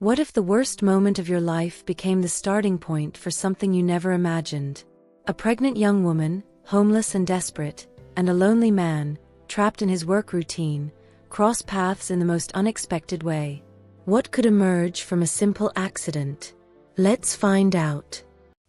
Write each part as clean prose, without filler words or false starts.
What if the worst moment of your life became the starting point for something you never imagined? A pregnant young woman, homeless and desperate, and a lonely man, trapped in his work routine, cross paths in the most unexpected way. What could emerge from a simple accident? Let's find out.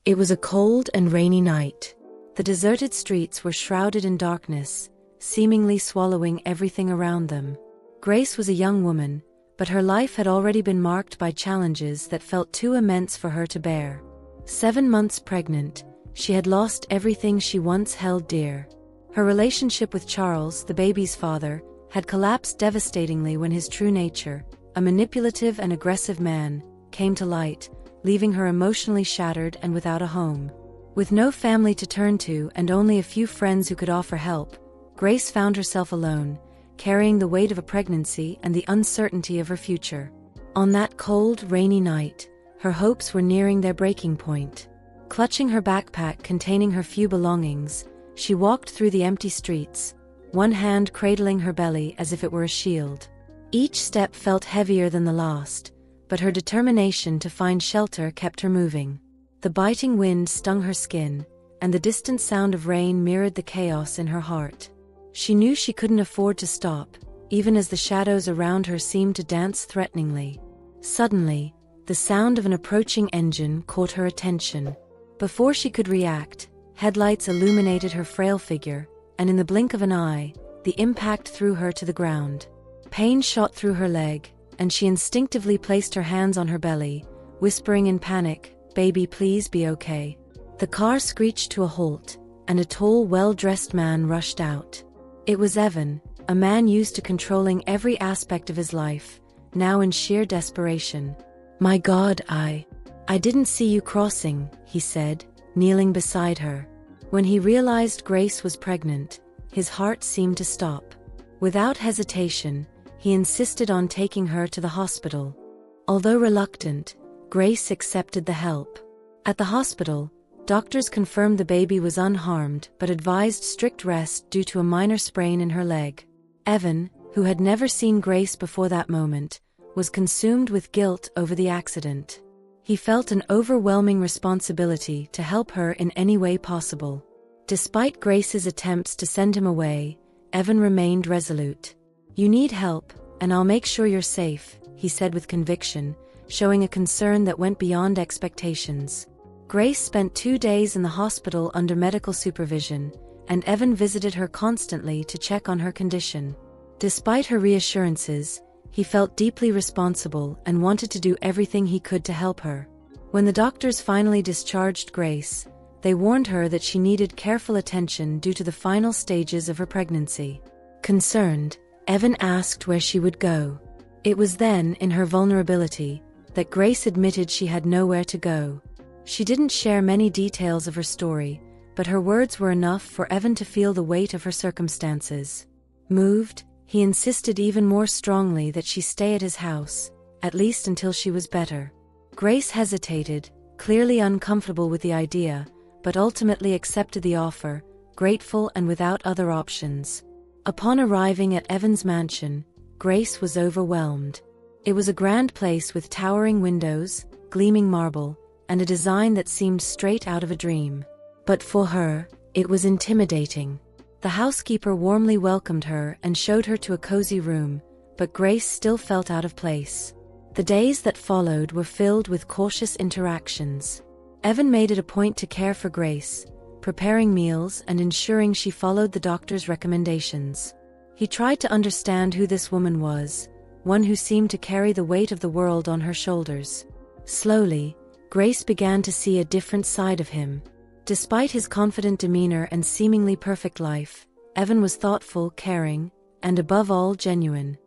It was a cold and rainy night. The deserted streets were shrouded in darkness, seemingly swallowing everything around them. Grace was a young woman, but her life had already been marked by challenges that felt too immense for her to bear. 7 months pregnant, she had lost everything she once held dear. Her relationship with Charles, the baby's father, had collapsed devastatingly when his true nature, a manipulative and aggressive man, came to light, leaving her emotionally shattered and without a home. With no family to turn to and only a few friends who could offer help, Grace found herself alone, carrying the weight of a pregnancy and the uncertainty of her future. On that cold, rainy night, her hopes were nearing their breaking point. Clutching her backpack containing her few belongings, she walked through the empty streets, one hand cradling her belly as if it were a shield. Each step felt heavier than the last, but her determination to find shelter kept her moving. The biting wind stung her skin, and the distant sound of rain mirrored the chaos in her heart. She knew she couldn't afford to stop, even as the shadows around her seemed to dance threateningly. Suddenly, the sound of an approaching engine caught her attention. Before she could react, headlights illuminated her frail figure, and in the blink of an eye, the impact threw her to the ground. Pain shot through her leg, and she instinctively placed her hands on her belly, whispering in panic, "Baby, please be okay." The car screeched to a halt, and a tall, well-dressed man rushed out. It was Evan, a man used to controlling every aspect of his life, now in sheer desperation. "My God, I didn't see you crossing," he said, kneeling beside her. When he realized Grace was pregnant, his heart seemed to stop. Without hesitation, he insisted on taking her to the hospital. Although reluctant, Grace accepted the help. At the hospital, doctors confirmed the baby was unharmed but advised strict rest due to a minor sprain in her leg. Evan, who had never seen Grace before that moment, was consumed with guilt over the accident. He felt an overwhelming responsibility to help her in any way possible. Despite Grace's attempts to send him away, Evan remained resolute. "You need help, and I'll make sure you're safe," he said with conviction, showing a concern that went beyond expectations. Grace spent 2 days in the hospital under medical supervision, and Evan visited her constantly to check on her condition. Despite her reassurances, he felt deeply responsible and wanted to do everything he could to help her. When the doctors finally discharged Grace, they warned her that she needed careful attention due to the final stages of her pregnancy. Concerned, Evan asked where she would go. It was then, in her vulnerability, that Grace admitted she had nowhere to go. She didn't share many details of her story, but her words were enough for Evan to feel the weight of her circumstances. Moved, he insisted even more strongly that she stay at his house, at least until she was better. Grace hesitated, clearly uncomfortable with the idea, but ultimately accepted the offer, grateful and without other options. Upon arriving at Evan's mansion, Grace was overwhelmed. It was a grand place with towering windows, gleaming marble, and a design that seemed straight out of a dream. But for her, it was intimidating. The housekeeper warmly welcomed her and showed her to a cozy room, but Grace still felt out of place. The days that followed were filled with cautious interactions. Evan made it a point to care for Grace, preparing meals and ensuring she followed the doctor's recommendations. He tried to understand who this woman was, one who seemed to carry the weight of the world on her shoulders. Slowly, Grace began to see a different side of him. Despite his confident demeanor and seemingly perfect life, Evan was thoughtful, caring, and above all genuine.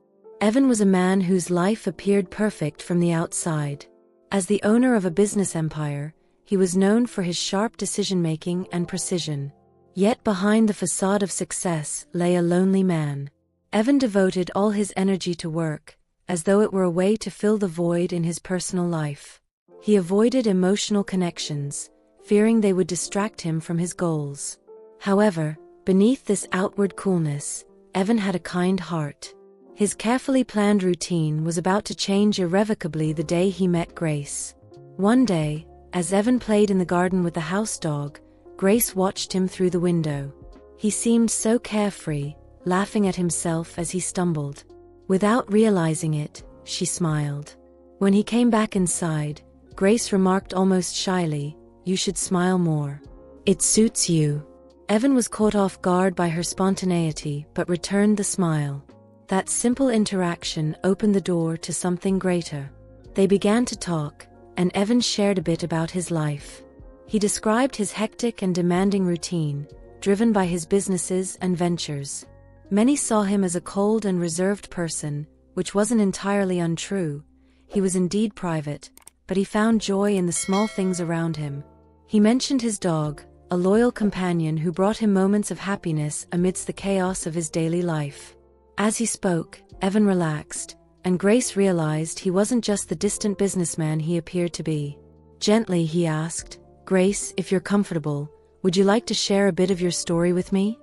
Evan was a man whose life appeared perfect from the outside. As the owner of a business empire, he was known for his sharp decision-making and precision. Yet behind the facade of success lay a lonely man. Evan devoted all his energy to work, as though it were a way to fill the void in his personal life. He avoided emotional connections, fearing they would distract him from his goals. However, beneath this outward coolness, Evan had a kind heart. His carefully planned routine was about to change irrevocably the day he met Grace. One day, as Evan played in the garden with the house dog, Grace watched him through the window. He seemed so carefree, laughing at himself as he stumbled. Without realizing it, she smiled. When he came back inside, Grace remarked almost shyly, "You should smile more. It suits you." Evan was caught off guard by her spontaneity but returned the smile. That simple interaction opened the door to something greater. They began to talk, and Evan shared a bit about his life. He described his hectic and demanding routine, driven by his businesses and ventures. Many saw him as a cold and reserved person, which wasn't entirely untrue. He was indeed private, but he found joy in the small things around him. He mentioned his dog, a loyal companion who brought him moments of happiness amidst the chaos of his daily life. As he spoke, Evan relaxed, and Grace realized he wasn't just the distant businessman he appeared to be. Gently he asked, "Grace, if you're comfortable, would you like to share a bit of your story with me?"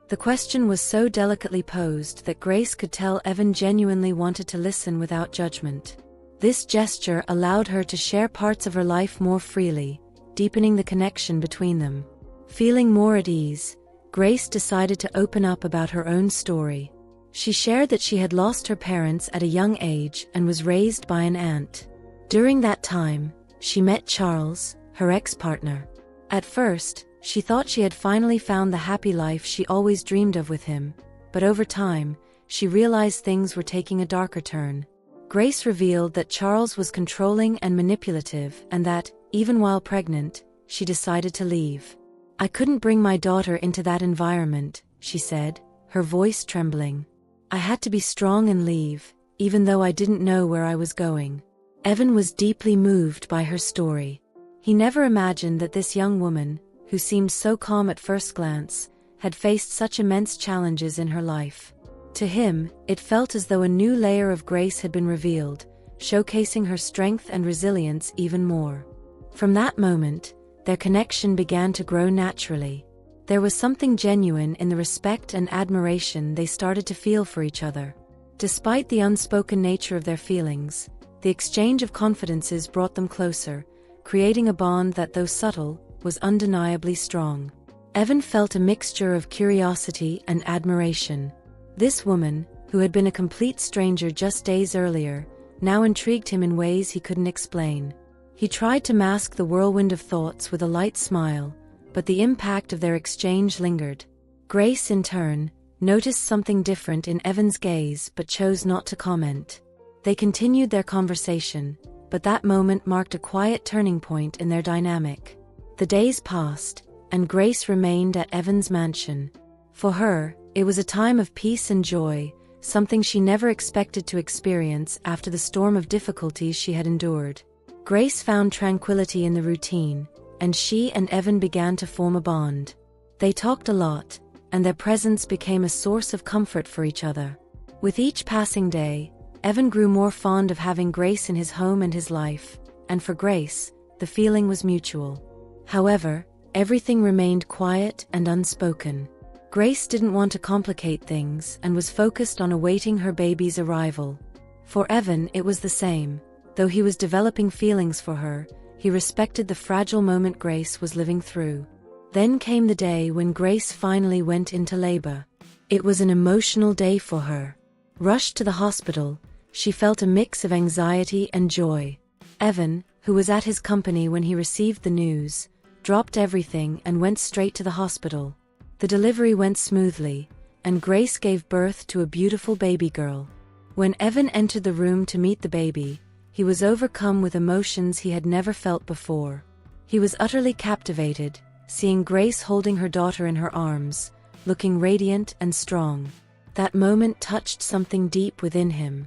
The question was so delicately posed that Grace could tell Evan genuinely wanted to listen without judgment. This gesture allowed her to share parts of her life more freely, deepening the connection between them. Feeling more at ease, Grace decided to open up about her own story. She shared that she had lost her parents at a young age and was raised by an aunt. During that time, she met Charles, her ex-partner. At first, she thought she had finally found the happy life she always dreamed of with him, but over time, she realized things were taking a darker turn. Grace revealed that Charles was controlling and manipulative and that, even while pregnant, she decided to leave. "I couldn't bring my daughter into that environment," she said, her voice trembling. "I had to be strong and leave, even though I didn't know where I was going." Evan was deeply moved by her story. He never imagined that this young woman, who seemed so calm at first glance, had faced such immense challenges in her life. To him, it felt as though a new layer of Grace had been revealed, showcasing her strength and resilience even more. From that moment, their connection began to grow naturally. There was something genuine in the respect and admiration they started to feel for each other. Despite the unspoken nature of their feelings, the exchange of confidences brought them closer, creating a bond that, though subtle, was undeniably strong. Evan felt a mixture of curiosity and admiration. This woman, who had been a complete stranger just days earlier, now intrigued him in ways he couldn't explain. He tried to mask the whirlwind of thoughts with a light smile, but the impact of their exchange lingered. Grace, in turn, noticed something different in Evan's gaze but chose not to comment. They continued their conversation, but that moment marked a quiet turning point in their dynamic. The days passed, and Grace remained at Evan's mansion. For her, it was a time of peace and joy, something she never expected to experience after the storm of difficulties she had endured. Grace found tranquility in the routine, and she and Evan began to form a bond. They talked a lot, and their presence became a source of comfort for each other. With each passing day, Evan grew more fond of having Grace in his home and his life, and for Grace, the feeling was mutual. However, everything remained quiet and unspoken. Grace didn't want to complicate things and was focused on awaiting her baby's arrival. For Evan, it was the same. Though he was developing feelings for her, he respected the fragile moment Grace was living through. Then came the day when Grace finally went into labor. It was an emotional day for her. Rushed to the hospital, she felt a mix of anxiety and joy. Evan, who was at his company when he received the news, dropped everything and went straight to the hospital. The delivery went smoothly, and Grace gave birth to a beautiful baby girl. When Evan entered the room to meet the baby, he was overcome with emotions he had never felt before. He was utterly captivated, seeing Grace holding her daughter in her arms, looking radiant and strong. That moment touched something deep within him.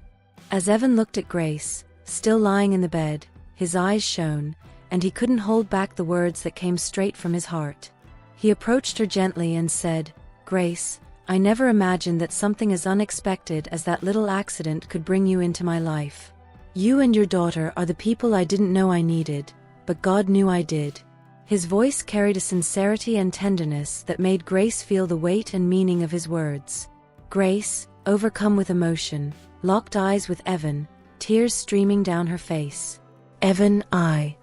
As Evan looked at Grace, still lying in the bed, his eyes shone, and he couldn't hold back the words that came straight from his heart. He approached her gently and said, "Grace, I never imagined that something as unexpected as that little accident could bring you into my life. You and your daughter are the people I didn't know I needed, but God knew I did." His voice carried a sincerity and tenderness that made Grace feel the weight and meaning of his words. Grace, overcome with emotion, locked eyes with Evan, tears streaming down her face. "Evan, I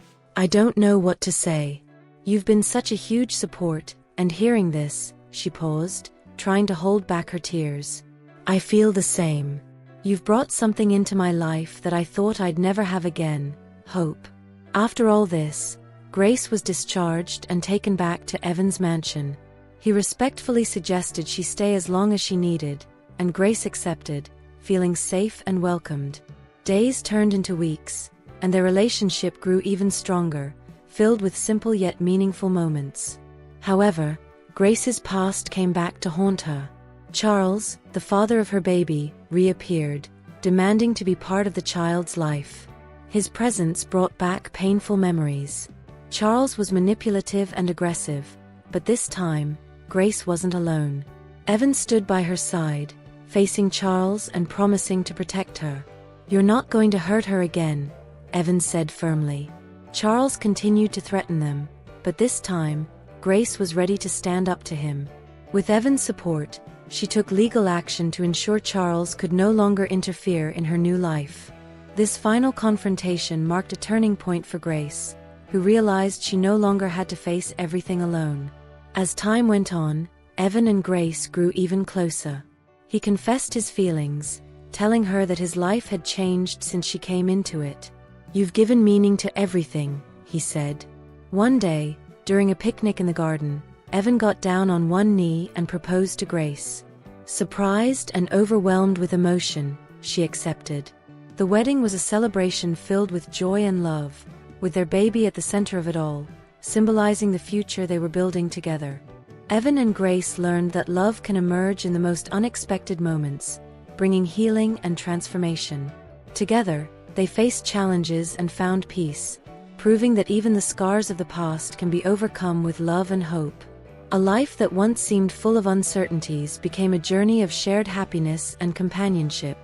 don't know what to say. You've been such a huge support, and hearing this," she paused, trying to hold back her tears. "I feel the same. You've brought something into my life that I thought I'd never have again, hope." After all this, Grace was discharged and taken back to Evan's mansion. He respectfully suggested she stay as long as she needed, and Grace accepted, feeling safe and welcomed. Days turned into weeks, and their relationship grew even stronger, filled with simple yet meaningful moments. However, Grace's past came back to haunt her. Charles, the father of her baby, reappeared, demanding to be part of the child's life. His presence brought back painful memories. Charles was manipulative and aggressive, but this time, Grace wasn't alone. Evan stood by her side, facing Charles and promising to protect her. "You're not going to hurt her again," Evan said firmly. Charles continued to threaten them, but this time, Grace was ready to stand up to him. With Evan's support, she took legal action to ensure Charles could no longer interfere in her new life. This final confrontation marked a turning point for Grace, who realized she no longer had to face everything alone. As time went on, Evan and Grace grew even closer. He confessed his feelings, telling her that his life had changed since she came into it. "You've given meaning to everything," he said. One day, during a picnic in the garden, Evan got down on one knee and proposed to Grace. Surprised and overwhelmed with emotion, she accepted. The wedding was a celebration filled with joy and love, with their baby at the center of it all, symbolizing the future they were building together. Evan and Grace learned that love can emerge in the most unexpected moments, bringing healing and transformation. Together, they faced challenges and found peace, proving that even the scars of the past can be overcome with love and hope. A life that once seemed full of uncertainties became a journey of shared happiness and companionship.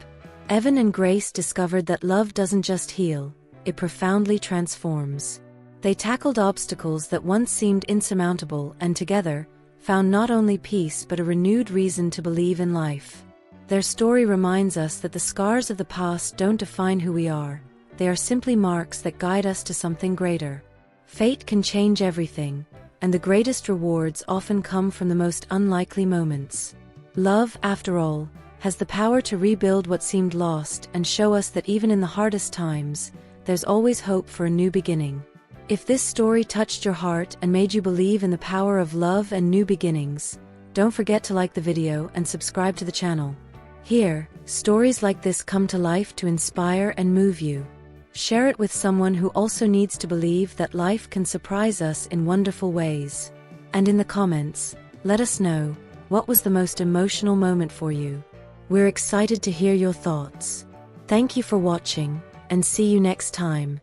Evan and Grace discovered that love doesn't just heal, it profoundly transforms. They tackled obstacles that once seemed insurmountable and together, found not only peace but a renewed reason to believe in life. Their story reminds us that the scars of the past don't define who we are, they are simply marks that guide us to something greater. Fate can change everything, and the greatest rewards often come from the most unlikely moments. Love, after all, has the power to rebuild what seemed lost and show us that even in the hardest times, there's always hope for a new beginning. If this story touched your heart and made you believe in the power of love and new beginnings, don't forget to like the video and subscribe to the channel. Here, stories like this come to life to inspire and move you. Share it with someone who also needs to believe that life can surprise us in wonderful ways. And in the comments, let us know, what was the most emotional moment for you? We're excited to hear your thoughts. Thank you for watching, and see you next time.